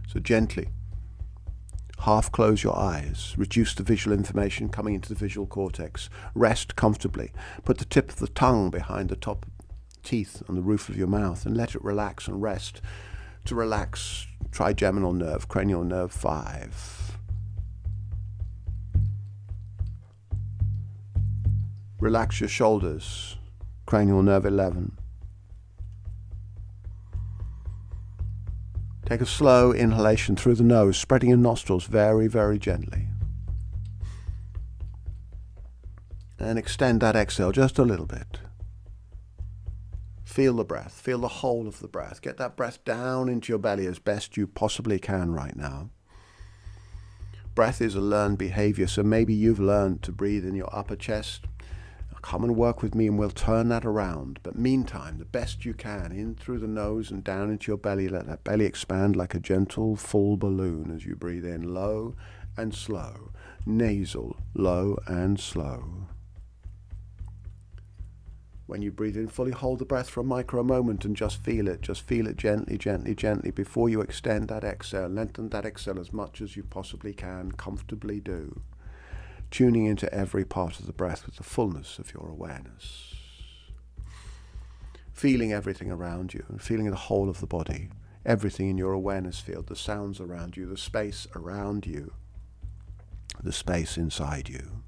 So gently, half close your eyes, reduce the visual information coming into the visual cortex, rest comfortably, put the tip of the tongue behind the top teeth on the roof of your mouth and let it relax and rest. To relax trigeminal nerve, cranial nerve 5. Relax your shoulders, cranial nerve 11. Take a slow inhalation through the nose, spreading your nostrils very, very gently. And extend that exhale just a little bit. Feel the breath. Feel the whole of the breath. Get that breath down into your belly as best you possibly can right now. Breath is a learned behavior, so maybe you've learned to breathe in your upper chest. Come and work with me and we'll turn that around. But meantime, the best you can, in through the nose and down into your belly. Let that belly expand like a gentle, full balloon as you breathe in, low and slow. Nasal, low and slow. When you breathe in fully, hold the breath for a micro moment and just feel it. Just feel it gently, gently, gently before you extend that exhale. Lengthen that exhale as much as you possibly can, comfortably do. Tuning into every part of the breath with the fullness of your awareness. Feeling everything around you and feeling the whole of the body. Everything in your awareness field, the sounds around you, the space around you, the space inside you.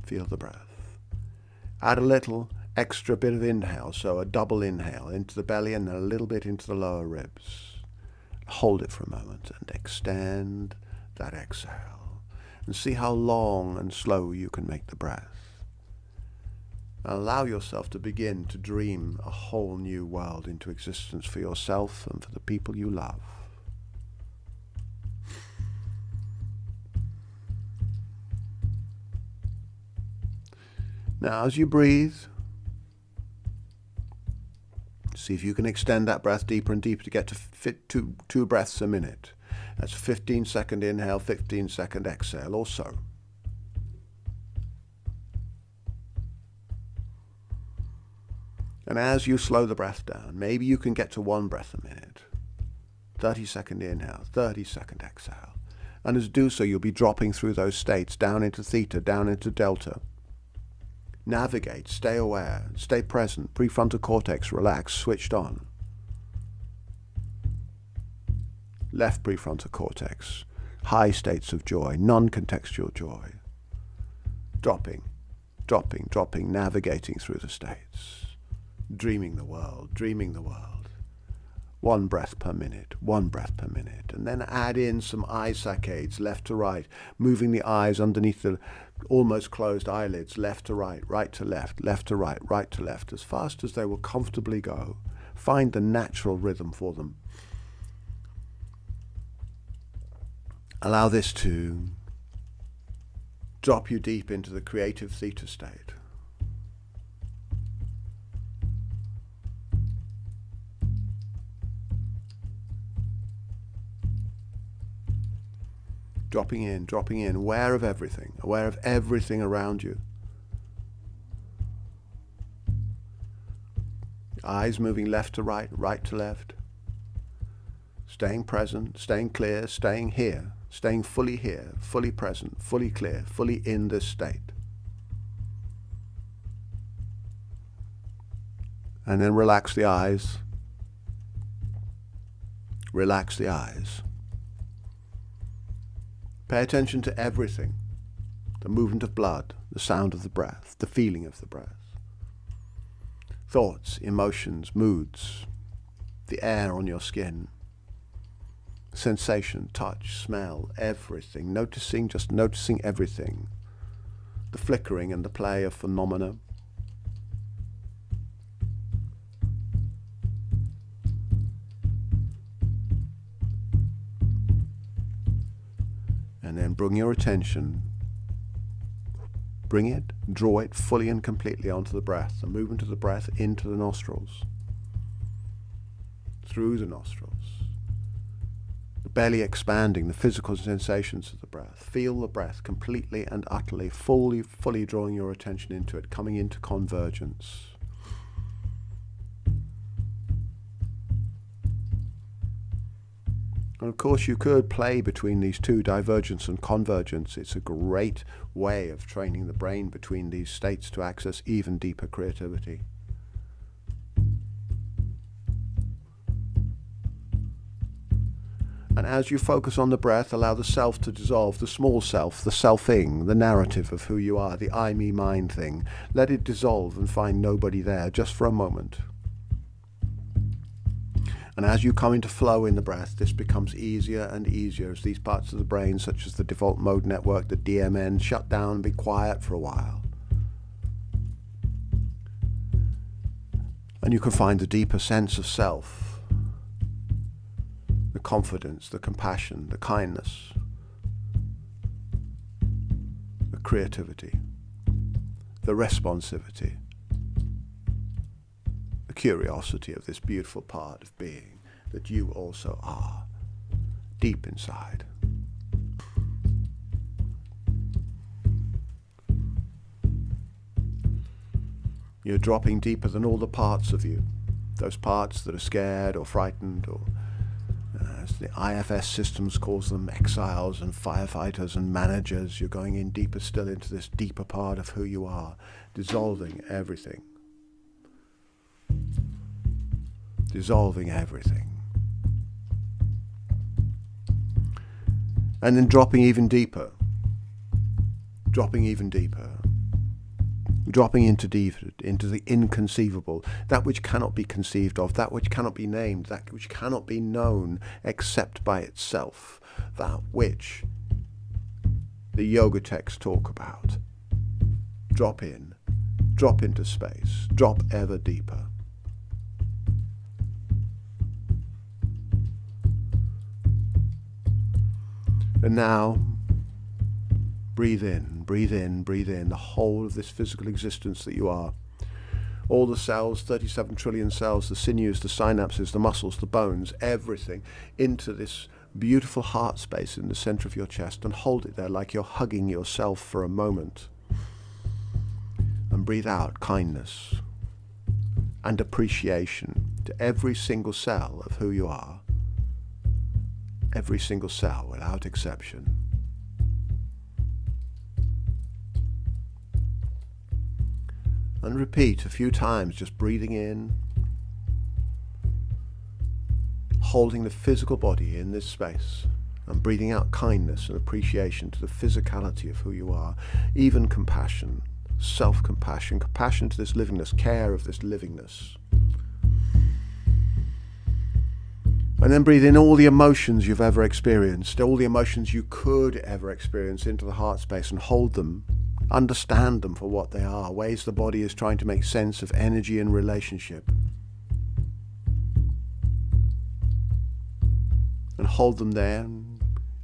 Feel the breath. Add a little extra bit of inhale, so a double inhale into the belly and then a little bit into the lower ribs. Hold it for a moment and extend that exhale. And see how long and slow you can make the breath. And allow yourself to begin to dream a whole new world into existence for yourself and for the people you love. Now, as you breathe, see if you can extend that breath deeper and deeper to get to fit two breaths a minute. That's 15-second inhale, 15-second exhale or so. And as you slow the breath down, maybe you can get to 1 breath a minute. 30-second inhale, 30-second exhale. And as you do so, you'll be dropping through those states down into theta, down into delta. Navigate, stay aware, stay present, prefrontal cortex relaxed, switched on. Left prefrontal cortex, high states of joy, non-contextual joy. Dropping, dropping, dropping, navigating through the states. Dreaming the world, dreaming the world. 1 breath per minute, 1 breath per minute. And then add in some eye saccades, left to right, moving the eyes underneath the almost closed eyelids, left to right to left to right to left, as fast as they will comfortably go. Find the natural rhythm for them. Allow this to drop you deep into the creative theta state. Dropping in, aware of everything around you. Eyes moving left to right to left. Staying present, staying clear, staying here, staying fully here, fully present, fully clear, fully in this state. And then relax the eyes. Relax the eyes. Pay attention to everything. The movement of blood, the sound of the breath, the feeling of the breath. Thoughts, emotions, moods, the air on your skin. Sensation, touch, smell, everything. Just noticing everything. The flickering and the play of phenomena. And then bring your attention, draw it fully and completely onto the breath, the movement of the breath into the nostrils, through the nostrils, the belly expanding, the physical sensations of the breath. Feel the breath completely and utterly, fully drawing your attention into it, coming into convergence. And of course you could play between these two, divergence and convergence. It's a great way of training the brain between these states to access even deeper creativity. And as you focus on the breath, allow the self to dissolve, the small self, the selfing, the narrative of who you are, the I, me, mine thing. Let it dissolve and find nobody there just for a moment. And as you come into flow in the breath, this becomes easier and easier as these parts of the brain, such as the default mode network, the DMN, shut down and be quiet for a while. And you can find a deeper sense of self, the confidence, the compassion, the kindness, the creativity, the responsivity, the curiosity of this beautiful part of being that you also are, deep inside. You're dropping deeper than all the parts of you, those parts that are scared or frightened, or as the IFS systems calls them, exiles and firefighters and managers. You're going in deeper still into this deeper part of who you are, dissolving everything. Dissolving everything. And then dropping even deeper. Dropping even deeper. Dropping into the inconceivable, that which cannot be conceived of, that which cannot be named, that which cannot be known except by itself, that which the yoga texts talk about. Drop in, drop into space, drop ever deeper. And now, breathe in, breathe in, breathe in the whole of this physical existence that you are. All the cells, 37 trillion cells, the sinews, the synapses, the muscles, the bones, everything into this beautiful heart space in the center of your chest, and hold it there like you're hugging yourself for a moment. And breathe out kindness and appreciation to every single cell of who you are. Every single cell without exception. And repeat a few times, just breathing in, holding the physical body in this space, and breathing out kindness and appreciation to the physicality of who you are, even compassion, self-compassion, compassion to this livingness, care of this livingness. And then breathe in all the emotions you've ever experienced, all the emotions you could ever experience into the heart space, and hold them. Understand them for what they are, ways the body is trying to make sense of energy and relationship. And hold them there,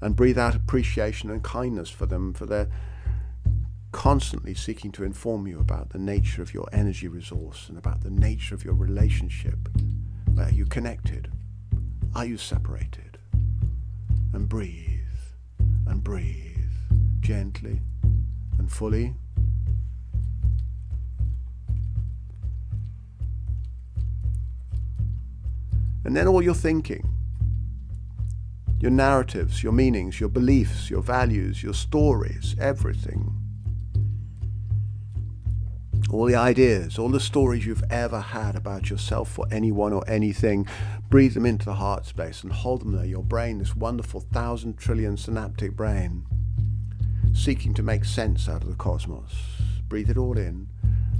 and breathe out appreciation and kindness for them, for their constantly seeking to inform you about the nature of your energy resource and about the nature of your relationship. Are you connected? Are you separated? And breathe, gently and fully. And then all your thinking, your narratives, your meanings, your beliefs, your values, your stories, everything. All the ideas, all the stories you've ever had about yourself or anyone or anything, breathe them into the heart space and hold them there. Your brain, this wonderful 1,000 trillion synaptic brain, seeking to make sense out of the cosmos. Breathe it all in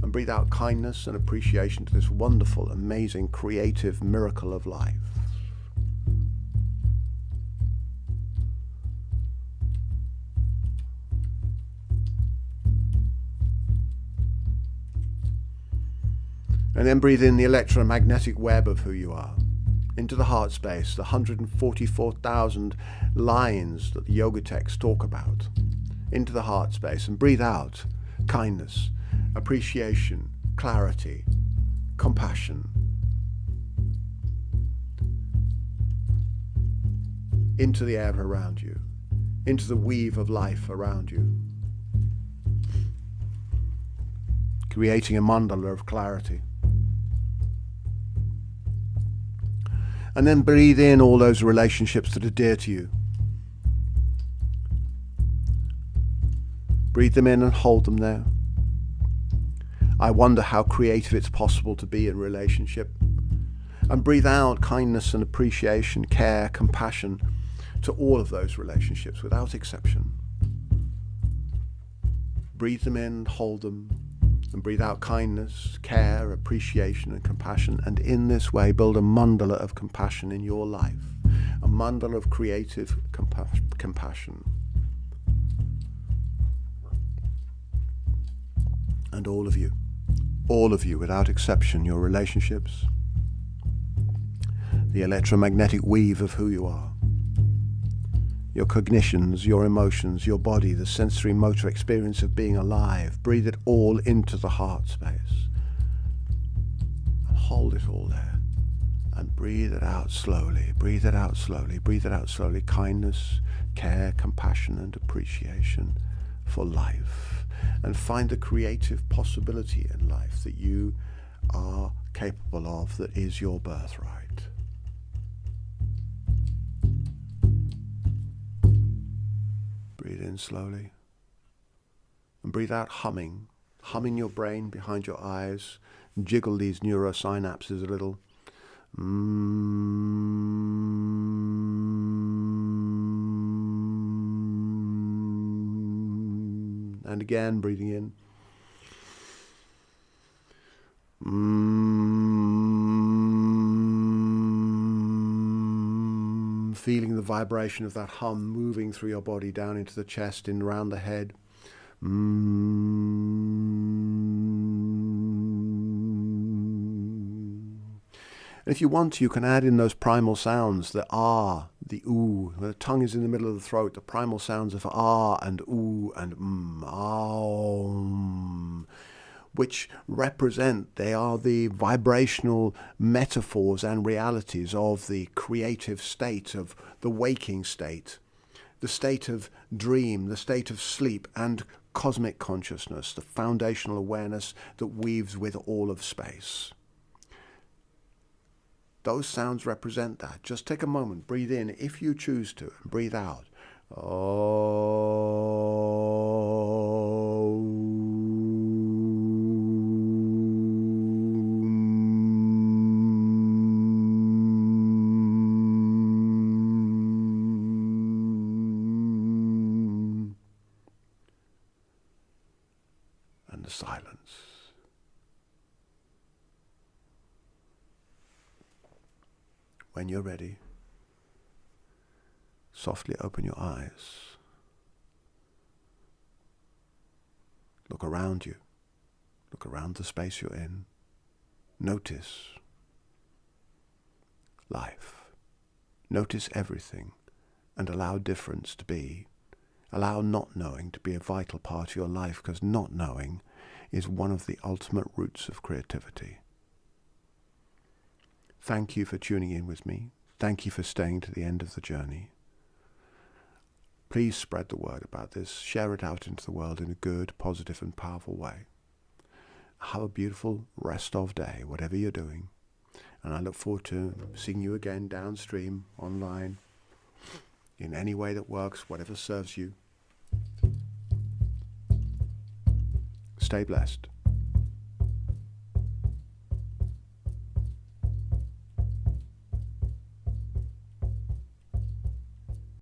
and breathe out kindness and appreciation to this wonderful, amazing, creative miracle of life. And then breathe in the electromagnetic web of who you are, into the heart space, the 144,000 lines that the yoga texts talk about, into the heart space, and breathe out kindness, appreciation, clarity, compassion, into the air around you, into the weave of life around you, creating a mandala of clarity. And then breathe in all those relationships that are dear to you. Breathe them in and hold them there. I wonder how creative it's possible to be in relationship. And breathe out kindness and appreciation, care, compassion to all of those relationships without exception. Breathe them in, hold them, and breathe out kindness, care, appreciation and compassion. And in this way build a mandala of compassion in your life, a mandala of creative compassion. And all of you without exception, your relationships, the electromagnetic weave of who you are, your cognitions, your emotions, your body, the sensory motor experience of being alive. Breathe it all into the heart space and hold it all there and breathe it out slowly. Breathe it out slowly. Breathe it out slowly. Kindness, care, compassion and appreciation for life. And find the creative possibility in life that you are capable of, that is your birthright. Breathe in slowly and breathe out humming your brain behind your eyes, jiggle these neurosynapses a little. And again, breathing in. Feeling the vibration of that hum moving through your body down into the chest and around the head. And if you want to, you can add in those primal sounds, the ah, the ooh. The tongue is in the middle of the throat, the primal sounds of ah and ooh and aum, which represent, they are the vibrational metaphors and realities of the creative state, of the waking state, the state of dream, the state of sleep and cosmic consciousness, the foundational awareness that weaves with all of space. Those sounds represent that. Just take a moment, breathe in if you choose to, and breathe out. And the silence. When you're ready, softly open your eyes. Look around you. Look around the space you're in. Notice life. Notice everything and allow difference to be. Allow not knowing to be a vital part of your life, because not knowing is one of the ultimate roots of creativity. Thank you for tuning in with me. Thank you for staying to the end of the journey. Please spread the word about this. Share it out into the world in a good, positive and powerful way. Have a beautiful rest of day, whatever you're doing. And I look forward to seeing you again downstream, online, in any way that works, whatever serves you. Stay blessed.